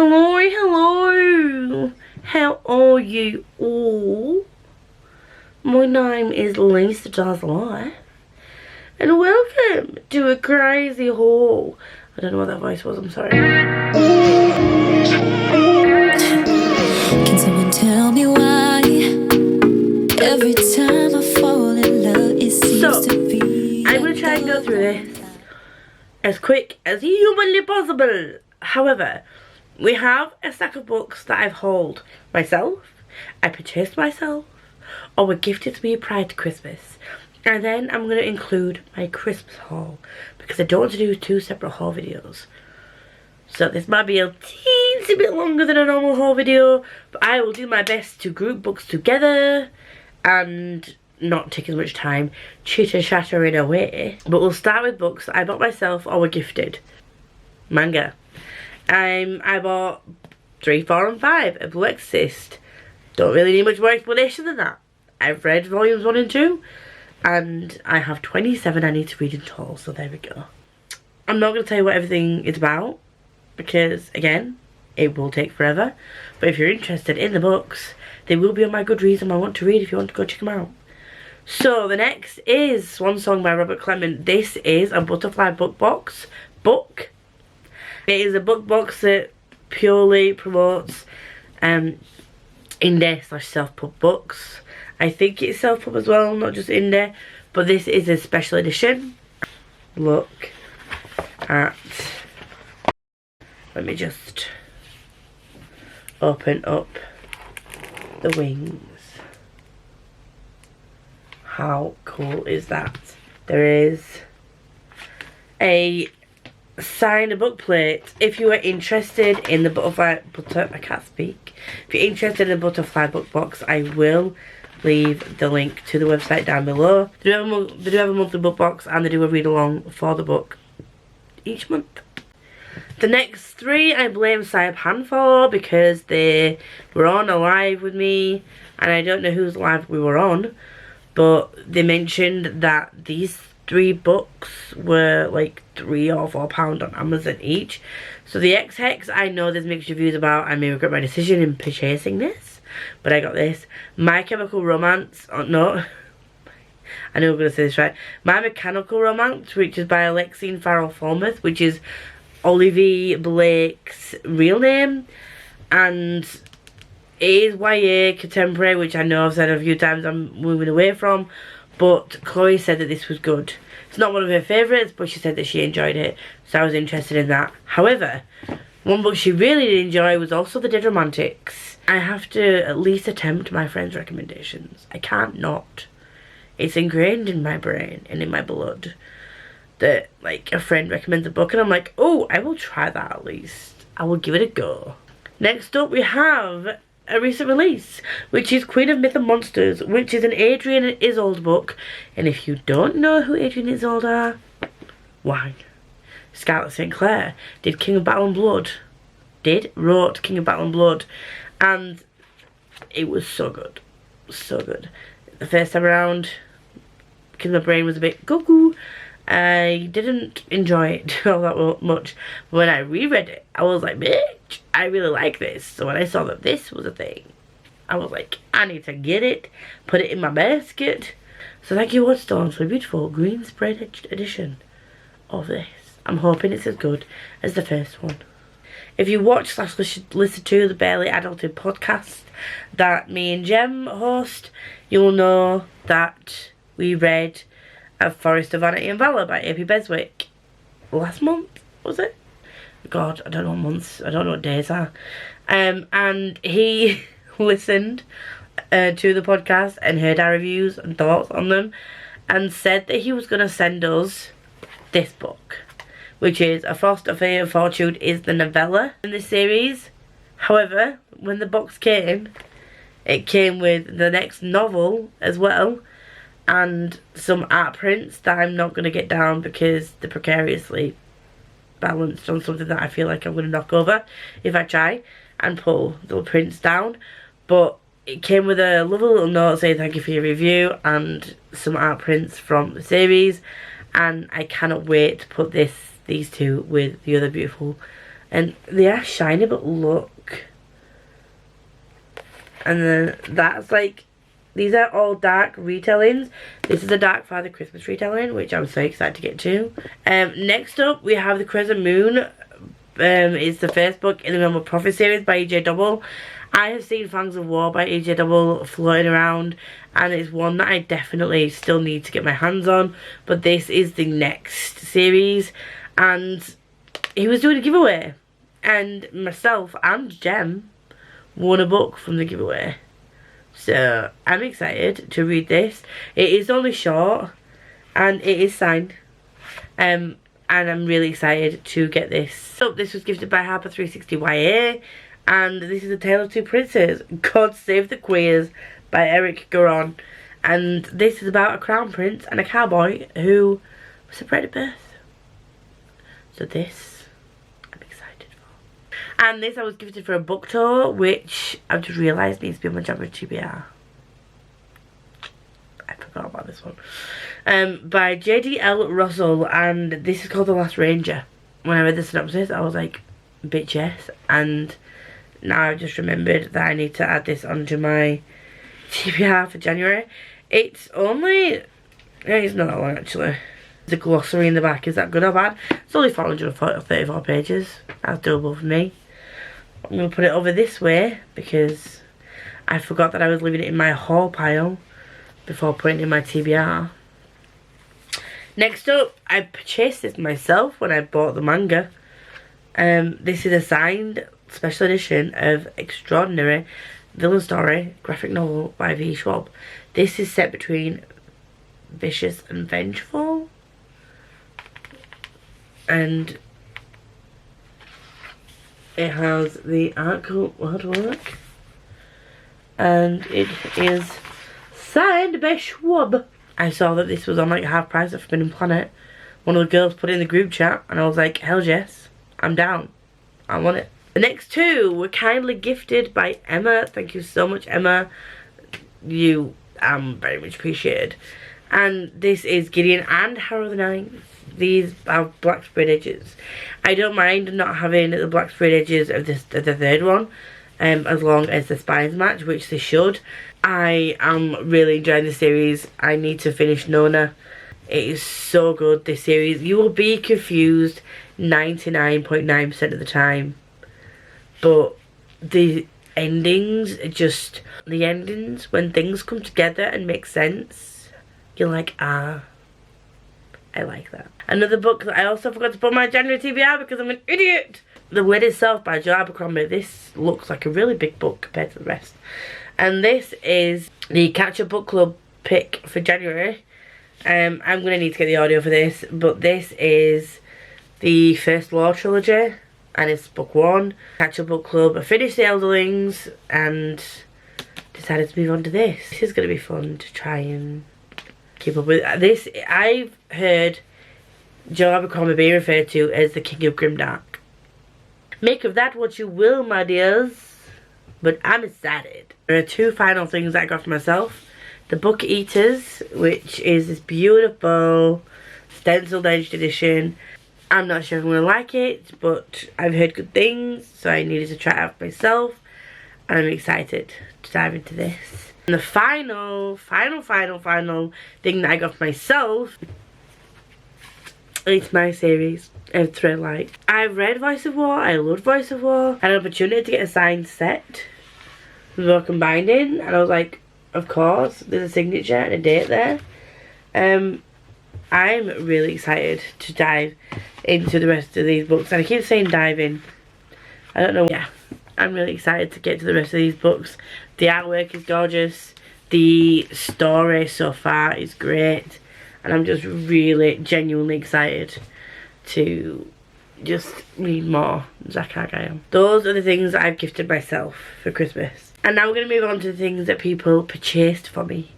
Hello, how are you all? My name is lisadoeslife and welcome to a crazy haul. I don't know what that voice was, I'm sorry. Can someone tell me why every time I fall in love it seems to be I'm going to try and go through this as quick as humanly possible. However, we have a stack of books that I've hauled myself, I purchased myself, or were gifted to me prior to Christmas. And then I'm going to include my Christmas haul, because I don't want to do two separate haul videos. So this might be a teensy bit longer than a normal haul video, but I will do my best to group books together and not take as much time chitter-chattering away. But we'll start with books that I bought myself or were gifted. Manga. I bought 3, 4 and 5 of Blue Exorcist. Don't really need much more explanation than that. I've read volumes 1 and 2 and I have 27 I need to read in total, so there we go. I'm not going to tell you what everything is about because, again, it will take forever. But if you're interested in the books, they will be on my Goodreads and I want to read if you want to go check them out. So the next is Swan Song by Robert Clement. This is a butterfly book box book. It is a book box that purely promotes indie / self-pub books. I think it's self-pub as well, not just indie. But this is a special edition. Look at... Let me just open up the wings. How cool is that? There is a signed book plate. If you are interested in the butterfly, I can't speak. If you're interested in the butterfly book box, I will leave the link to the website down below. They do have a monthly book box and they do a read along for the book each month. The next 3 I blame Saipan for because they were on a live with me and I don't know whose live we were on, but they mentioned that these 3 books were like £3 or £4 on Amazon each. So the X-Hex, I know there's mixed reviews about. I may regret my decision in purchasing this, but I got this. My Chemical Romance, oh no, I know I'm going to say this right. My Mechanical Romance, which is by Alexine Farrell Falmouth, which is Olivia Blake's real name, and it is YA contemporary, which I know I've said a few times I'm moving away from. But Chloe said that this was good. It's not one of her favourites, but she said that she enjoyed it, so I was interested in that. However, one book she really did enjoy was also The Dead Romantics. I have to at least attempt my friend's recommendations. I can't not. It's ingrained in my brain and in my blood that, like, a friend recommends a book and I'm like, oh, I will try that at least. I will give it a go. Next up we have a recent release, which is Queen of Myth and Monsters, which is an Adrian Isolde book. And if you don't know who Adrian Isolde are, why? Scarlett St. Clair did King of Battle and Blood. Wrote King of Battle and Blood. And it was so good. So good. The first time around, because my brain was a bit cuckoo, I didn't enjoy it all that much. But when I reread it, I was like, bitch, I really like this. So when I saw that this was a thing, I was like, I need to get it, put it in my basket. So thank you, Woodstones, for a beautiful green spread edition of this. I'm hoping it's as good as the first one. If you watch / listen to the Barely Adulted podcast that me and Jem host, you'll know that we read A Forest of Vanity and Valour by A.P. Beswick last month, was it? God, I don't know what months, I don't know what days are. And he listened to the podcast and heard our reviews and thoughts on them and said that he was going to send us this book, which is A Frost, A Fate of Fortune is the novella in this series. However, when the box came, it came with the next novel as well and some art prints that I'm not going to get down because they're precariously balanced on something that I feel like I'm going to knock over if I try and pull the prints down. But it came with a lovely little note saying thank you for your review and some art prints from the series, and I cannot wait to put these two with the other beautiful And they are shiny, but look. And then that's like, these are all dark retellings. This is a Dark Father Christmas retelling, which I'm so excited to get to. Next up, we have The Crescent Moon. It's the first book in the Realm of Prophet series by E.J. Double. I have seen Fangs of War by E.J. Double floating around, and it's one that I definitely still need to get my hands on. But this is the next series, and he was doing a giveaway, and myself and Jem won a book from the giveaway. So I'm excited to read this. It is only short, and it is signed. And I'm really excited to get this. So this was gifted by Harper 360 YA, and this is A Tale of Two Princes, God Save the Queers by Eric Garon. And this is about a crown prince and a cowboy who was separated at birth. So this, I'm excited for. And this I was gifted for a book tour, which I've just realised needs to be on my January TBR. I forgot about this one. By J.D.L. Russell, and this is called The Last Ranger. When I read the synopsis, I was like, bitch yes. And now I've just remembered that I need to add this onto my TBR for January. It's only, it's not that long actually. The glossary in the back, is that good or bad? It's only 434 pages. That's doable for me. I'm going to put it over this way because I forgot that I was leaving it in my haul pile before putting it in my TBR. Next up, I purchased this myself when I bought the manga. This is a signed special edition of Extraordinary Villain Story graphic novel by V. Schwab. This is set between Vicious and Vengeful. And it has the artwork. And it is signed by Schwab. I saw that this was on like half price at Forbidden Planet. One of the girls put it in the group chat, and I was like, hell yes, I'm down. I want it. The next two were kindly gifted by Emma. Thank you so much, Emma. You very much appreciated. And this is Gideon and Harrow the Ninth. These have black sprayed edges. I don't mind not having the black sprayed edges of the third one, as long as the spines match, which they should. I am really enjoying the series. I need to finish Nona. It is so good, this series. You will be confused 99.9% of the time. But the endings are just... the endings, when things come together and make sense, you're like, ah, I like that. Another book that I also forgot to put on my January TBR because I'm an idiot. The Word Itself by Joe Abercrombie. This looks like a really big book compared to the rest. And this is the Catch Up Book Club pick for January. I'm going to need to get the audio for this, but this is the First Law trilogy, and it's book one. Catch Up Book Club. I finished the Elderlings and decided to move on to this. This is going to be fun to try and keep up with. This, I've heard Joe Abercrombie being referred to as the King of Grimdark. Make of that what you will, my dears. But I'm excited. There are two final things I got for myself. The Book Eaters, which is this beautiful stenciled edged edition. I'm not sure if I'm going to like it, but I've heard good things, so I needed to try it out for myself. And I'm excited to dive into this. And the final thing that I got for myself, it's my series of Threadlight. I read Voice of War, I loved Voice of War. I had an opportunity to get a signed set with a binding, and I was like, of course, there's a signature and a date there. I'm really excited to dive into the rest of these books, and I keep saying dive in. I don't know. Yeah, I'm really excited to get to the rest of these books. The artwork is gorgeous. The story so far is great, and I'm just really genuinely excited to just read more Zach Argyle. Those are the things that I've gifted myself for Christmas. And now we're going to move on to the things that people purchased for me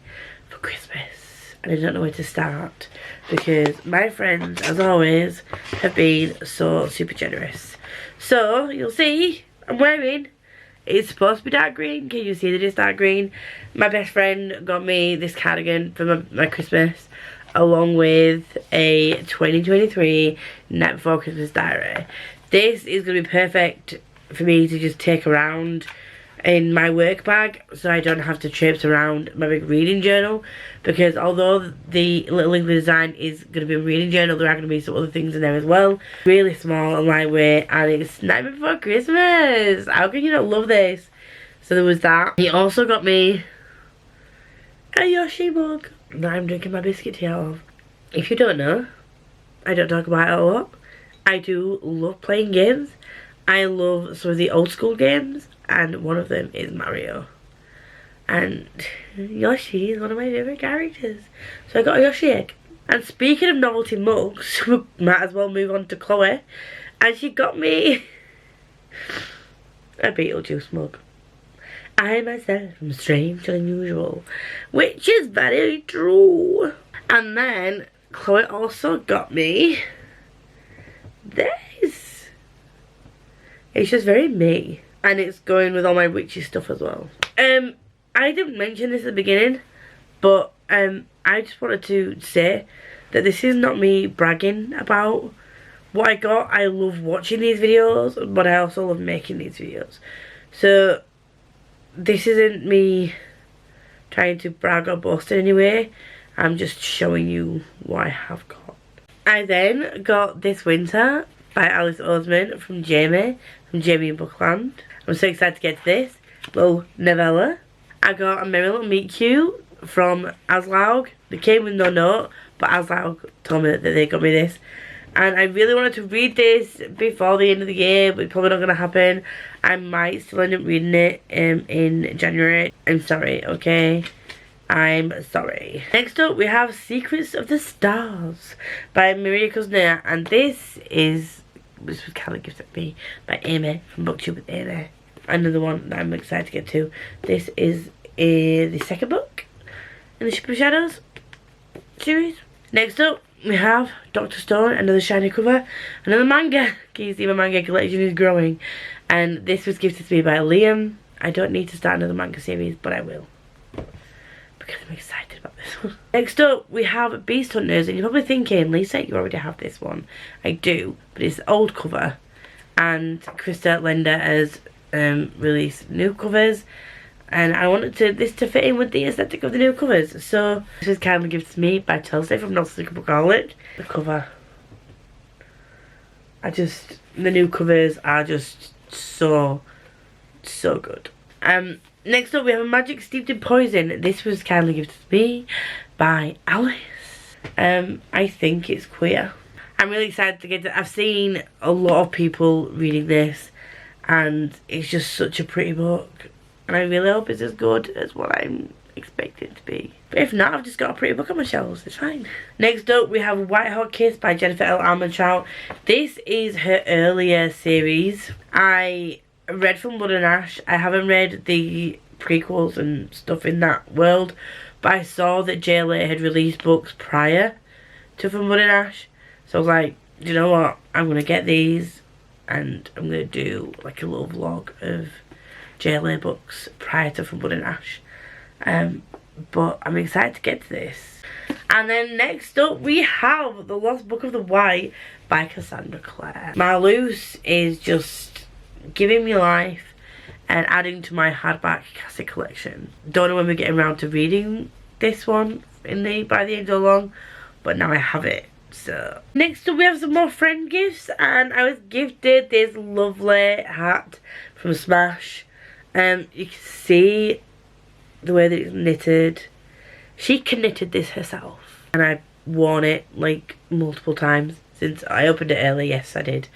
for Christmas. And I don't know where to start because my friends, as always, have been so super generous. So, you'll see, I'm wearing, it's supposed to be dark green. Can you see that it's dark green? My best friend got me this cardigan for my Christmas, along with a 2023 Night Before Christmas diary. This is going to be perfect for me to just take around in my work bag, so I don't have to traipse around my big reading journal, because although the little English design is going to be a reading journal, there are going to be some other things in there as well. Really small and lightweight, and it's Nightmare Before Christmas. How can you not love this? So there was that. He also got me a Yoshi mug that I'm drinking my biscuit tea out of. If you don't know, I don't talk about it a lot. I do love playing games. I love some of the old school games, and one of them is Mario. And Yoshi is one of my favourite characters. So I got a Yoshi egg. And speaking of novelty mugs, we might as well move on to Chloe. And she got me a Beetlejuice mug. I myself am strange and unusual, which is very true. And then Chloe also got me this. It's just very me, and it's going with all my witchy stuff as well. I didn't mention this at the beginning, but I just wanted to say that this is not me bragging about what I got. I love watching these videos, but I also love making these videos. So this isn't me trying to brag or boast in any way. I'm just showing you what I have got. I then got This Winter by Alice Oseman from Jamie in Bookland. I'm so excited to get to this little novella. I got A Merry Little Meet Cute from Aslaug. They came with no note, but Aslaug told me that they got me this. And I really wanted to read this before the end of the year, but it's probably not going to happen. I might still end up reading it in January. I'm sorry, okay? I'm sorry. Next up, we have Secrets of the Stars by Maria Kuznia. And this was kind of gifted to me by Amy from Booktube with Amy. Another one that I'm excited to get to. This is the second book in the Ship of Shadows series. Next up, we have Dr. Stone, another shiny cover, another manga. Can you see my manga collection is growing? And this was gifted to me by Liam. I don't need to start another manga series, but I will, because I'm excited about this one. Next up, we have Beast Hunters, and you're probably thinking, Lisa, you already have this one. I do, but it's the old cover, and Krista Lender has released new covers, and I wanted this to fit in with the aesthetic of the new covers. So this was kindly gifted to me by Chelsea from Not So Bookaholic. The cover, the new covers are just so good. Next up, we have A Magic Steeped in Poison. This was kindly gifted to me by Alice. I think it's queer. I'm really excited to get it. I've seen a lot of people reading this, and it's just such a pretty book. And I really hope it's as good as what I'm expecting it to be. But if not, I've just got a pretty book on my shelves. It's fine. Next up, we have White Hot Kiss by Jennifer L. Armentrout. This is her earlier series. I read From Blood and Ash. I haven't read the prequels and stuff in that world, but I saw that JLA had released books prior to From Blood and Ash, so I was like, do you know what, I'm gonna get these and I'm gonna do like a little vlog of JLA books prior to From Blood and Ash. But I'm excited to get to this. And then next up, we have The Lost Book of the White by Cassandra Clare. Marloose is just giving me life and adding to my hardback cassette collection. Don't know when we're getting around to reading this one by the end of long, but now I have it. So next up, we have some more friend gifts, and I was gifted this lovely hat from Smash. You can see the way that it's knitted. She knitted this herself, and I've worn it like multiple times since I opened it early. Yes, I did.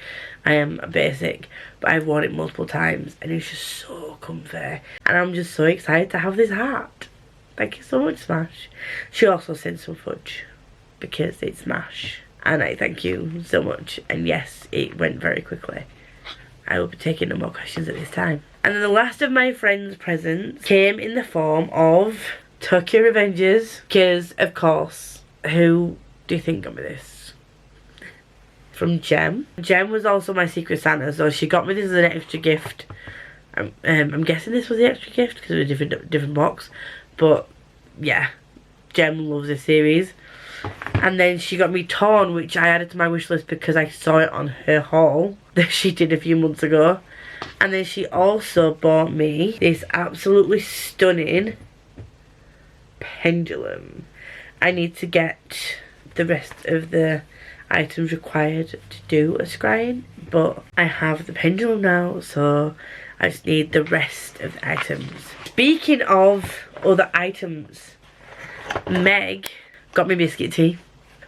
I am a basic, but I've worn it multiple times, and it's just so comfy, and I'm just so excited to have this hat. Thank you so much, Smash. She also sent some fudge because it's Smash, and I thank you so much. And yes, it went very quickly. I will be taking no more questions at this time. And then the last of my friends' presents came in the form of Tokyo Revengers, because of course, who do you think got me this? From Jem. Jem was also my Secret Santa, so she got me this as an extra gift. I'm guessing this was the extra gift because it was a different box, but yeah, Jem loves this series. And then she got me Torn, which I added to my wish list because I saw it on her haul that she did a few months ago. And then she also bought me this absolutely stunning pendulum. I need to get the rest of the items required to do a scrying, but I have the pendulum now, so I just need the rest of the items. Speaking of other items, Meg got me biscuit tea,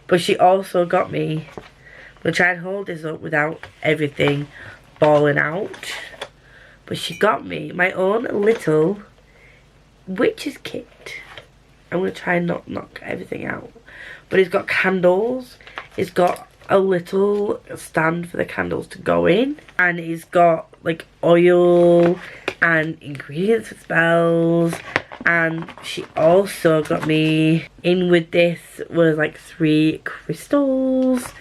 but she also got me, I'm gonna try and hold this up without everything falling out, but she got me my own little witch's kit. I'm gonna try and not knock everything out, but it's got candles, it's got a little stand for the candles to go in, and it's got like oil and ingredients for spells. And she also got me, in with this was like 3 crystals,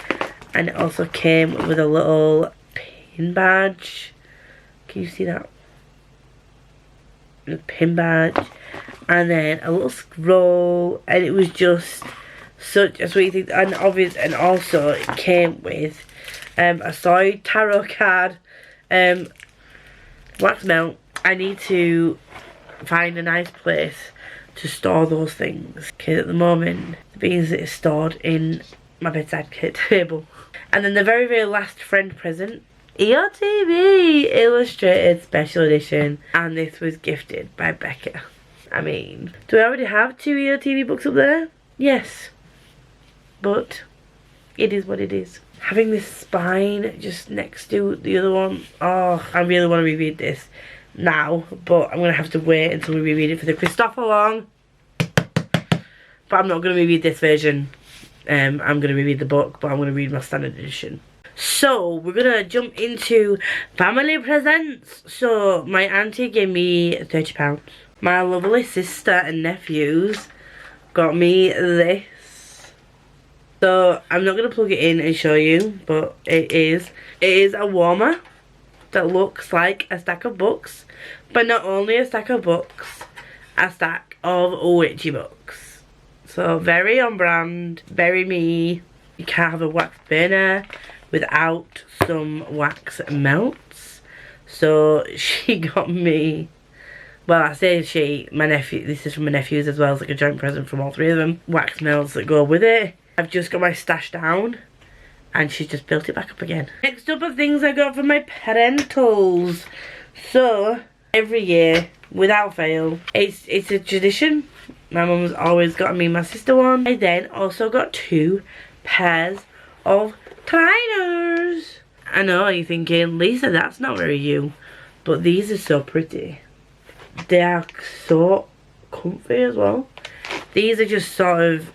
and it also came with a little pin badge. Can you see that? A pin badge, and then a little scroll, and it was just such a sweet thing. And obviously, and also it came with a soy tarot card, wax melt. I need to find a nice place to store those things, because at the moment the beans that is stored in my bedside table. And then the very, very last friend present, EOTV Illustrated Special Edition, and this was gifted by Becca. I mean, do I already have 2 EOTV books up there? Yes, but it is what it is. Having this spine just next to the other one, oh, I really want to reread this now, but I'm gonna have to wait until we reread it for the Christopher Long. But I'm not gonna reread this version. I'm gonna reread the book, but I'm gonna read my standard edition. So we're gonna jump into family presents. So my auntie gave me £30. My lovely sister and nephews got me this. So I'm not gonna plug it in and show you, but it is a warmer that looks like a stack of books, but not only a stack of books, a stack of witchy books. So very on brand, very me. You can't have a wax burner without some wax melts. So she got me, well, I say she, my nephew, this is from my nephews as well, it's like a joint present from all 3 of them, wax melts that go with it. I've just got my stash down, and she's just built it back up again. Next up are things I got from my parentals. So every year, without fail, it's a tradition. My mum's always gotten me and my sister one. I then also got 2 pairs of trainers. I know you're thinking, Lisa, that's not very you, but these are so pretty. They are so comfy as well. These are just sort of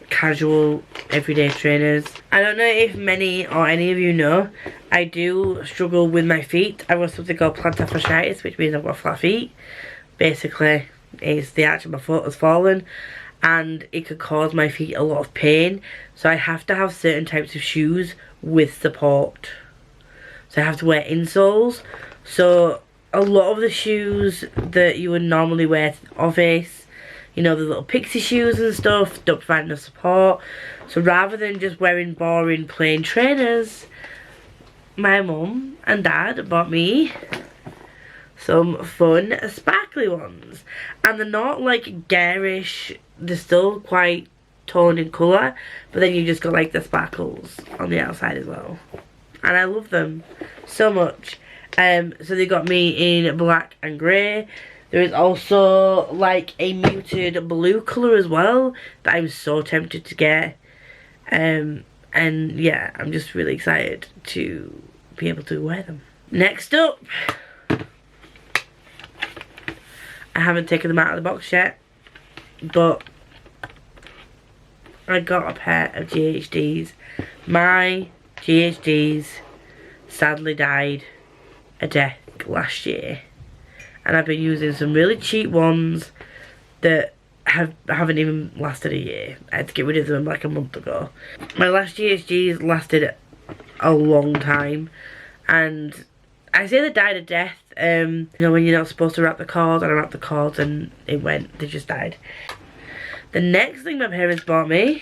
casual everyday trainers. I don't know if many or any of you know, I do struggle with my feet. I've got something called plantar fasciitis, which means I've got flat feet. Basically, it's the arch of my foot has fallen, and it could cause my feet a lot of pain. So I have to have certain types of shoes with support. So I have to wear insoles. So a lot of the shoes that you would normally wear to the office, you know, the little pixie shoes and stuff, don't provide enough support. So rather than just wearing boring plain trainers, my mum and dad bought me some fun sparkly ones. And they're not like garish, they're still quite toned in colour, but then you just got like the sparkles on the outside as well. And I love them so much. So they got me in black and grey. There is also like a muted blue colour as well that I'm so tempted to get. And yeah, I'm just really excited to be able to wear them. Next up, I haven't taken them out of the box yet, but I got a pair of GHDs. My GHDs sadly died a death last year, and I've been using some really cheap ones that haven't even lasted a year. I had to get rid of them like a month ago. My last GHDs lasted a long time, and I say they died a death. You know, when you're not supposed to wrap the cords, and I wrapped the cords and they just died. The next thing my parents bought me,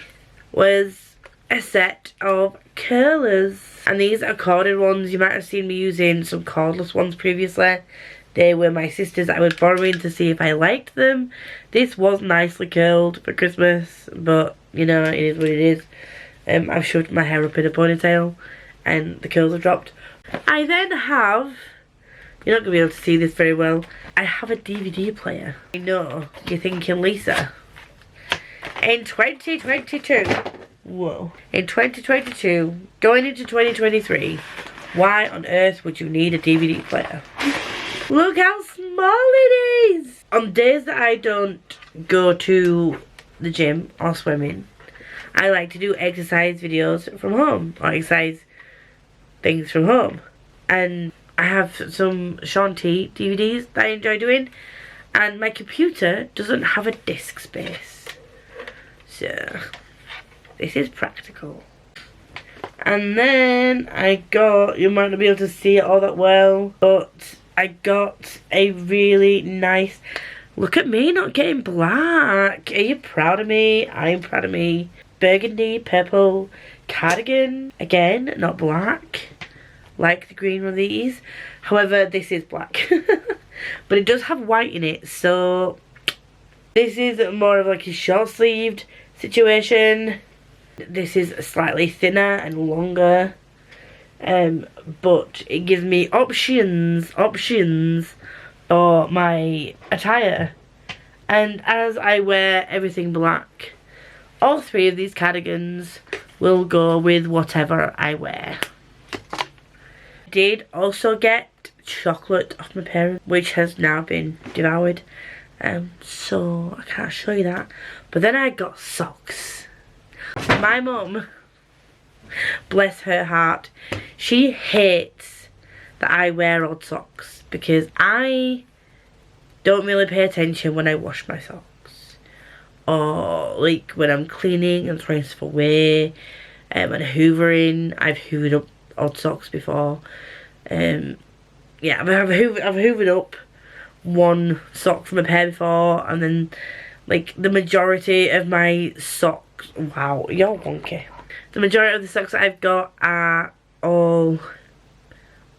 was a set of curlers. And these are corded ones. You might have seen me using some cordless ones previously. They were my sister's that I was borrowing to see if I liked them. This was nicely curled for Christmas, but you know, it is what it is. I've shoved my hair up in a ponytail and the curls have dropped. I then have, you're not going to be able to see this very well, I have a DVD player. I know, you're thinking, Lisa, in 2022, whoa, in 2022, going into 2023, why on earth would you need a DVD player? Look how small it is! On days that I don't go to the gym or swimming, I like to do exercise videos from home, or exercise things from home. And I have some Shaun T DVDs that I enjoy doing, and my computer doesn't have a disk space. So, this is practical. And then I got, you might not be able to see it all that well, but I got a really nice, look at me not getting black. Are you proud of me? I'm proud of me. Burgundy, purple cardigan. Again, not black, like the green one of these. However, this is black. But it does have white in it, so this is more of like a short sleeved situation. This is slightly thinner and longer. But it gives me options for my attire. And as I wear everything black, all three of these cardigans will go with whatever I wear. I did also get chocolate off my parents, which has now been devoured. So I can't show you that. But then I got socks. My mum, bless her heart, she hates that I wear odd socks because I don't really pay attention when I wash my socks, or like when I'm cleaning and throwing stuff away, and hoovering. I've hoovered up odd socks before. Yeah, I've hoovered up one sock from a pair before, and then like the majority of my socks, wow, you're wonky. The majority of the socks that I've got are all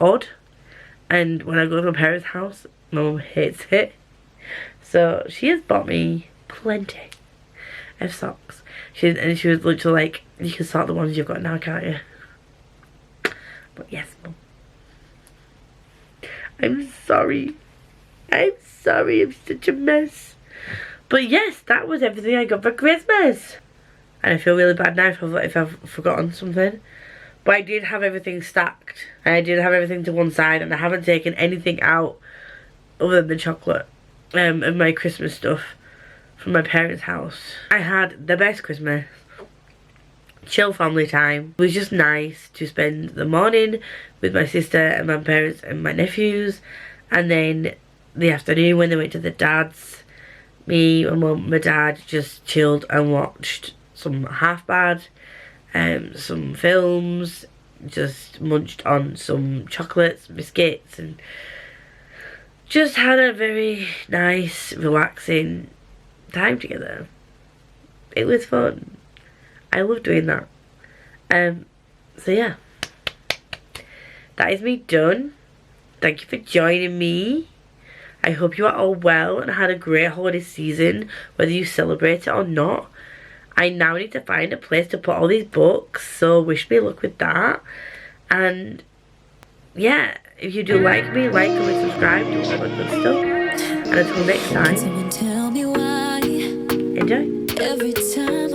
odd, and when I go to my parents' house, my mum hates it. So she has bought me plenty of socks. She was literally like, you can sort the ones you've got now, can't you? But yes, Mum. I'm sorry. I'm sorry, I'm such a mess. But yes, that was everything I got for Christmas. And I feel really bad now if I've forgotten something. But I did have everything stacked. And I did have everything to one side. And I haven't taken anything out other than the chocolate of my Christmas stuff from my parents' house. I had the best Christmas. Chill family time. It was just nice to spend the morning with my sister and my parents and my nephews. And then the afternoon when they went to the dad's, me, my mum, my dad just chilled and watched some Half Bad, some films, just munched on some chocolates, biscuits, and just had a very nice, relaxing time together. It was fun. I love doing that. So yeah, that is me done. Thank you for joining me. I hope you are all well and had a great holiday season, whether you celebrate it or not. I now need to find a place to put all these books, so wish me luck with that. And yeah, if you do like me, like, comment, subscribe, do all that good stuff. And until next time, enjoy. Every time